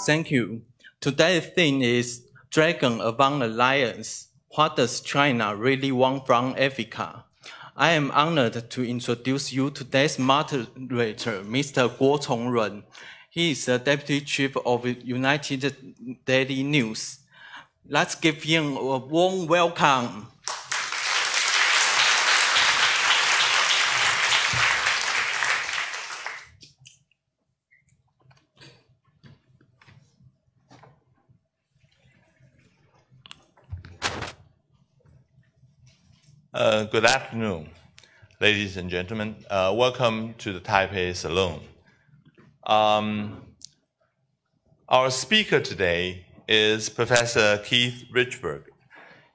Thank you. Today's theme is Dragon Among Alliance. What does China really want from Africa? I am honored to introduce you today's moderator, Mr. Guo Chongrun. He is the Deputy Chief of United Daily News. Let's give him a warm welcome. Good afternoon, ladies and gentlemen. Welcome to the Taipei Salon. Our speaker today is Professor Keith Richburg.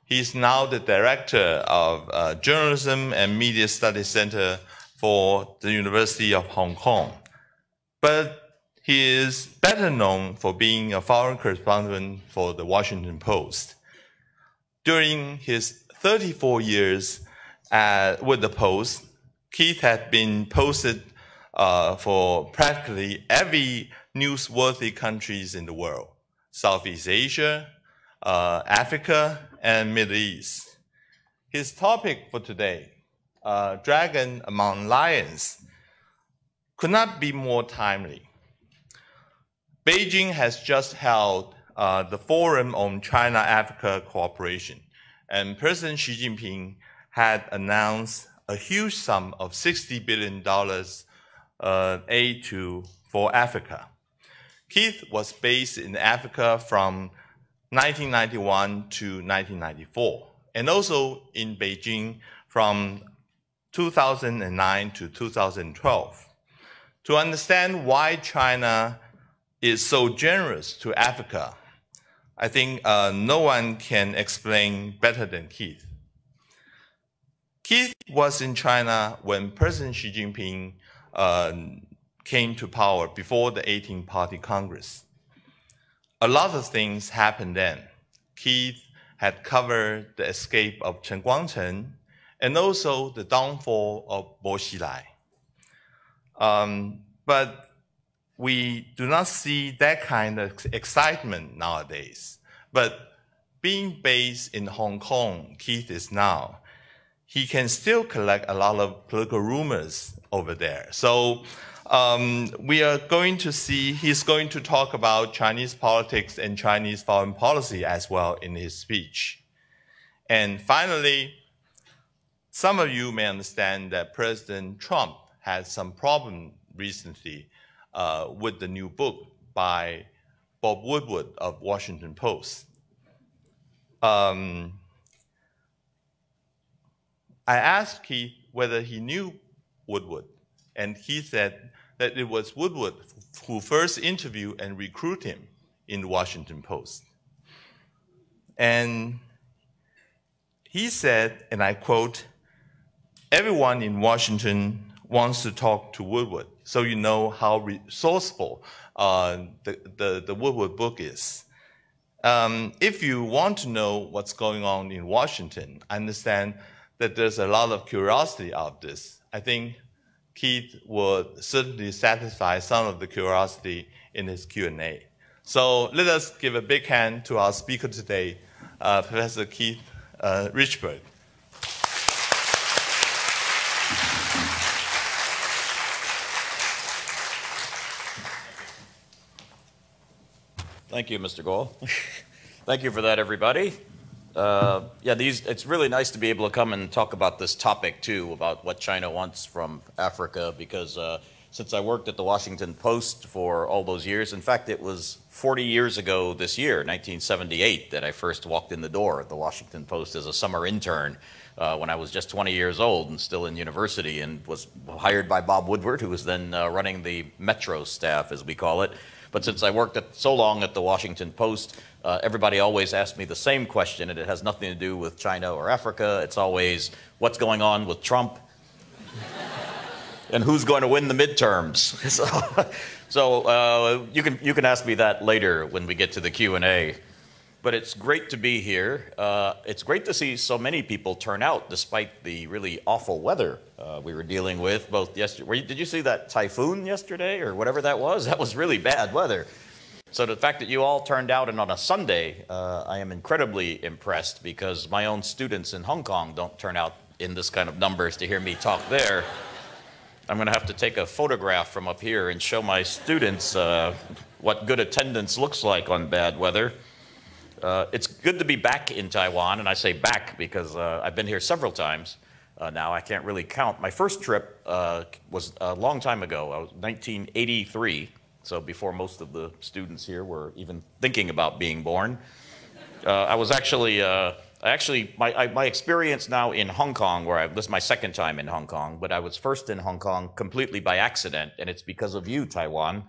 He's now the Director of Journalism and Media Studies Center for the University of Hong Kong. But he is better known for being a foreign correspondent for the Washington Post. During his 34 years with the Post, Keith had been posted for practically every newsworthy countries in the world: Southeast Asia, Africa, and Middle East. His topic for today, Dragon Among Lions, could not be more timely. Beijing has just held the Forum on China-Africa Cooperation, and President Xi Jinping had announced a huge sum of $60 billion aid for Africa. Keith was based in Africa from 1991 to 1994, and also in Beijing from 2009 to 2012. To understand why China is so generous to Africa, I think no one can explain better than Keith. Keith was in China when President Xi Jinping came to power before the 18th Party Congress. A lot of things happened then. Keith had covered the escape of Chen Guangcheng and also the downfall of Bo Xilai. But we do not see that kind of excitement nowadays. But being based in Hong Kong, Keith is now, he can still collect a lot of political rumors over there. So we are going to see, he's going to talk about Chinese politics and Chinese foreign policy as well in his speech. And finally, some of you may understand that President Trump had some problem recently with the new book by Bob Woodward of Washington Post. I asked Keith whether he knew Woodward, and he said that it was Woodward who first interviewed and recruited him in the Washington Post. And he said, and I quote, "Everyone in Washington wants to talk to Woodward, so you know how resourceful the Woodward book is. If you want to know what's going on in Washington, I understand that there's a lot of curiosity out of this. I think Keith would certainly satisfy some of the curiosity in his Q&A. So let us give a big hand to our speaker today, Professor Keith Richburg. Thank you, Mr. Guo. Thank you for that, everybody. It's really nice to be able to come and talk about this topic, too, about what China wants from Africa, because since I worked at the Washington Post for all those years, in fact, it was 40 years ago this year, 1978, that I first walked in the door at the Washington Post as a summer intern when I was just 20 years old and still in university, and was hired by Bob Woodward, who was then running the Metro staff, as we call it. But since I worked so long at the Washington Post, everybody always asked me the same question, and it has nothing to do with China or Africa. It's always, what's going on with Trump? And who's going to win the midterms? So you can ask me that later when we get to the Q&A. But it's great to be here. It's great to see so many people turn out despite the really awful weather we were dealing with both yesterday. Did you see that typhoon yesterday or whatever that was? That was really bad weather. So the fact that you all turned out and on a Sunday, I am incredibly impressed because my own students in Hong Kong don't turn out in this kind of numbers to hear me talk there. I'm going to have to take a photograph from up here and show my students what good attendance looks like on bad weather. It's good to be back in Taiwan, and I say back because I've been here several times now. I can't really count. My first trip was a long time ago. I was 1983. So before most of the students here were even thinking about being born. I was actually, my experience now in Hong Kong, this is my second time in Hong Kong, but I was first in Hong Kong completely by accident, and it's because of you, Taiwan.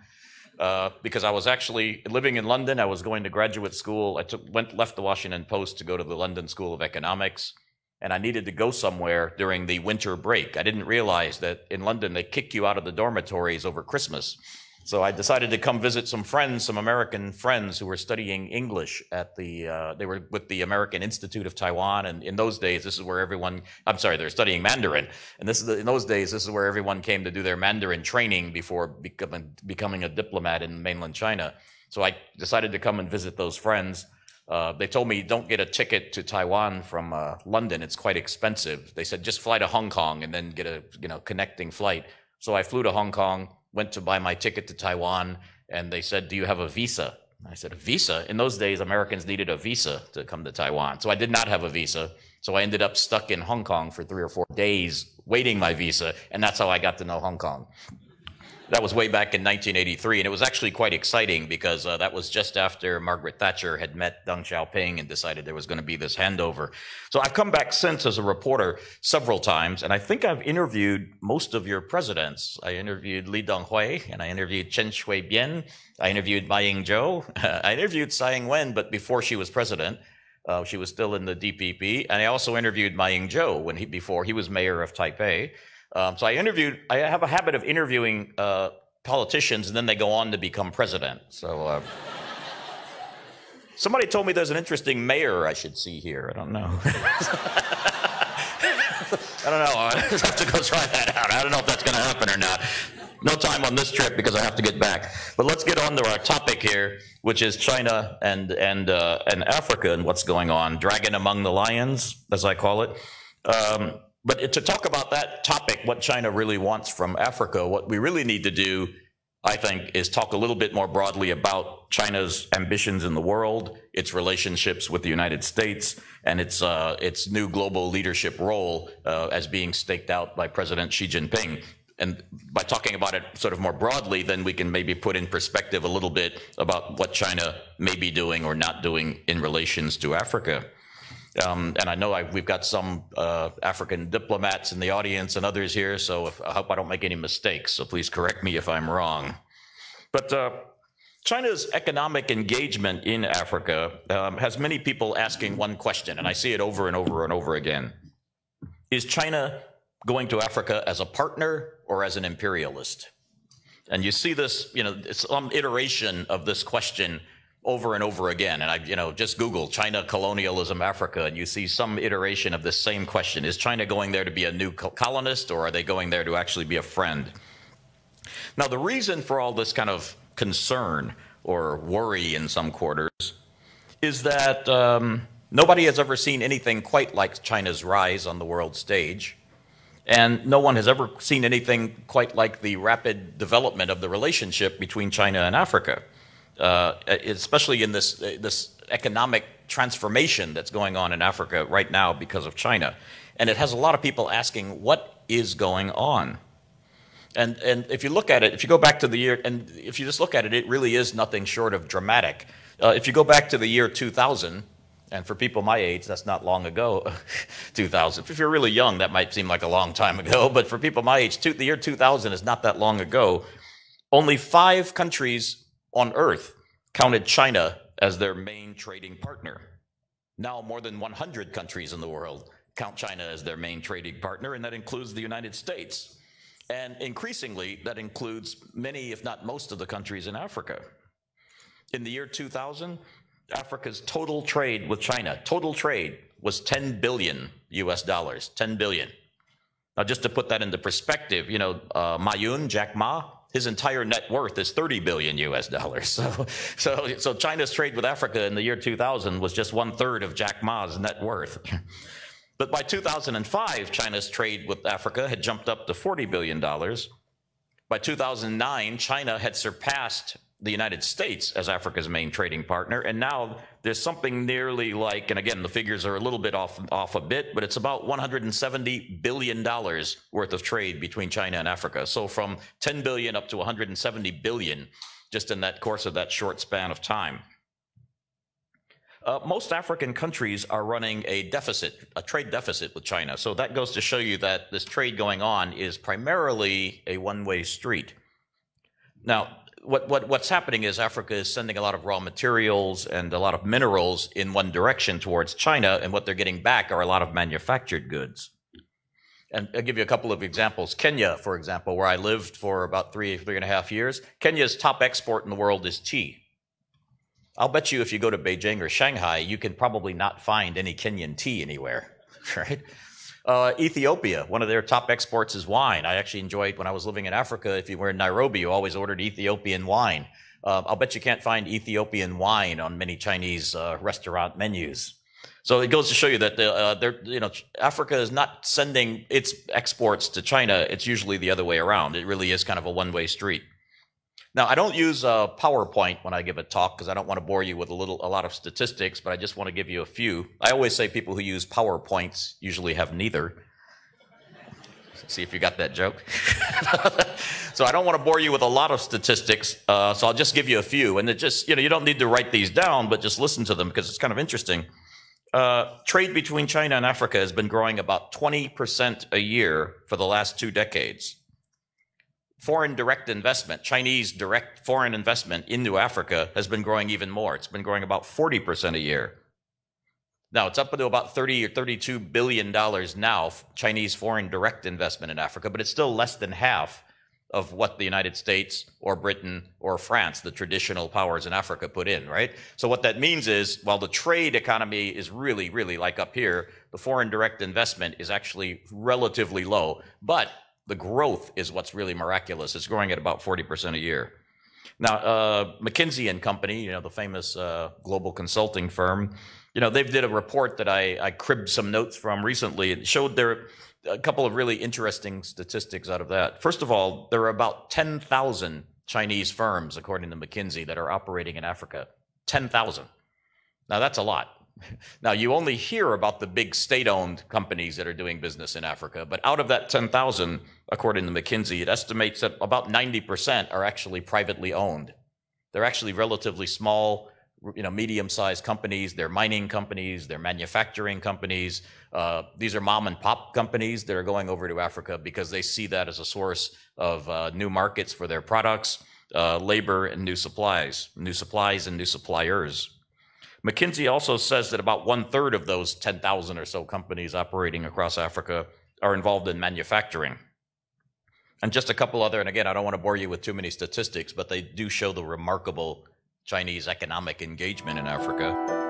Because I was actually living in London, I was going to graduate school. I left the Washington Post to go to the London School of Economics, and I needed to go somewhere during the winter break. I didn't realize that in London they kick you out of the dormitories over Christmas. So I decided to come visit some friends, some American friends who were studying English at they were with the American Institute of Taiwan. And in those days, this is where they're studying Mandarin. And in those days, this is where everyone came to do their Mandarin training before becoming a diplomat in mainland China. So I decided to come and visit those friends. They told me, don't get a ticket to Taiwan from London. It's quite expensive. They said, just fly to Hong Kong and then get a connecting flight. So I flew to Hong Kong, went to buy my ticket to Taiwan, and they said, do you have a visa? I said, a visa? In those days, Americans needed a visa to come to Taiwan. So I did not have a visa. So I ended up stuck in Hong Kong for 3 or 4 days waiting my visa, and that's how I got to know Hong Kong. That was way back in 1983, and it was actually quite exciting because that was just after Margaret Thatcher had met Deng Xiaoping and decided there was going to be this handover. So I've come back since as a reporter several times, and I think I've interviewed most of your presidents. I interviewed Li Denghui, and I interviewed Chen Shui-bian. I interviewed Ma Ying-jeou. I interviewed Tsai Ing-wen, but before she was president. She was still in the DPP. And I also interviewed Ma Ying-jeou before he was mayor of Taipei. So I have a habit of interviewing politicians, and then they go on to become president. So somebody told me there's an interesting mayor I should see here. I don't know. I don't know. I just have to go try that out. I don't know if that's going to happen or not. No time on this trip because I have to get back. But let's get on to our topic here, which is China and Africa and what's going on. Dragon among the lions, as I call it. But to talk about that topic, what China really wants from Africa, what we really need to do, I think, is talk a little bit more broadly about China's ambitions in the world, its relationships with the United States, and its new global leadership role as being staked out by President Xi Jinping. And by talking about it sort of more broadly, then we can maybe put in perspective a little bit about what China may be doing or not doing in relations to Africa. And I know we've got some African diplomats in the audience and others here, so I hope I don't make any mistakes, so please correct me if I'm wrong. But China's economic engagement in Africa has many people asking one question, and I see it over and over and over again. Is China going to Africa as a partner or as an imperialist? And you see this, some iteration of this question over and over again. And just Google China colonialism Africa, and you see some iteration of this same question. Is China going there to be a new colonist, or are they going there to actually be a friend? Now, the reason for all this kind of concern or worry in some quarters is that nobody has ever seen anything quite like China's rise on the world stage. And no one has ever seen anything quite like the rapid development of the relationship between China and Africa. Especially in this economic transformation that's going on in Africa right now because of China. And it has a lot of people asking, what is going on? And if you look at it, if you go back to the year, and if you just look at it, it really is nothing short of dramatic. If you go back to the year 2000, and for people my age, that's not long ago, 2000. If you're really young, that might seem like a long time ago, but for people my age, the year 2000 is not that long ago. Only 5 countries on Earth counted China as their main trading partner. Now more than 100 countries in the world count China as their main trading partner, and that includes the United States. And increasingly, that includes many, if not most, of the countries in Africa. In the year 2000, Africa's total trade with China, total trade, was $10 billion US, 10 billion. Now, just to put that into perspective, Ma Yun, Jack Ma, his entire net worth is 30 billion US dollars. So China's trade with Africa in the year 2000 was just 1/3 of Jack Ma's net worth. But by 2005, China's trade with Africa had jumped up to $40 billion. By 2009, China had surpassed the United States as Africa's main trading partner, and now there's something nearly like, and again, the figures are a little bit off a bit, but it's about $170 billion worth of trade between China and Africa. So from 10 billion up to 170 billion just in that course of that short span of time. Most African countries are running a trade deficit with China. So that goes to show you that this trade going on is primarily a one-way street. Now, what's happening is Africa is sending a lot of raw materials and a lot of minerals in one direction towards China, and what they're getting back are a lot of manufactured goods. And I'll give you a couple of examples. Kenya, for example, where I lived for about 3.5 years, Kenya's top export in the world is tea. I'll bet you if you go to Beijing or Shanghai, you can probably not find any Kenyan tea anywhere, right? Ethiopia, one of their top exports is wine. I actually enjoyed, when I was living in Africa, if you were in Nairobi, you always ordered Ethiopian wine. I'll bet you can't find Ethiopian wine on many Chinese restaurant menus. So it goes to show you that Africa is not sending its exports to China. It's usually the other way around. It really is kind of a one-way street. Now, I don't use PowerPoint when I give a talk because I don't want to bore you with a lot of statistics, but I just want to give you a few. I always say people who use PowerPoints usually have neither. See if you got that joke. So I don't want to bore you with a lot of statistics, so I'll just give you a few. And it just, you don't need to write these down, but just listen to them because it's kind of interesting. Trade between China and Africa has been growing about 20% a year for the last 2 decades. Foreign direct investment, Chinese direct foreign investment into Africa has been growing even more. It's been growing about 40% a year. Now, it's up to about $30 or $32 billion now, Chinese foreign direct investment in Africa, but it's still less than half of what the United States or Britain or France, the traditional powers in Africa, put in, right? So what that means is, while the trade economy is really, really like up here, the foreign direct investment is actually relatively low, but the growth is what's really miraculous. It's growing at about 40% a year. Now, McKinsey & Company, the famous global consulting firm, they did a report that I cribbed some notes from recently. It showed there a couple of really interesting statistics out of that. First of all, there are about 10,000 Chinese firms, according to McKinsey, that are operating in Africa. 10,000. Now, that's a lot. Now, you only hear about the big state-owned companies that are doing business in Africa, but out of that 10,000, according to McKinsey, it estimates that about 90% are actually privately owned. They're actually relatively small, medium-sized companies. They're mining companies. They're manufacturing companies. These are mom-and-pop companies that are going over to Africa because they see that as a source of new markets for their products, labor, and new supplies and new suppliers. McKinsey also says that about 1/3 of those 10,000 or so companies operating across Africa are involved in manufacturing. And just a couple other, and again, I don't want to bore you with too many statistics, but they do show the remarkable Chinese economic engagement in Africa.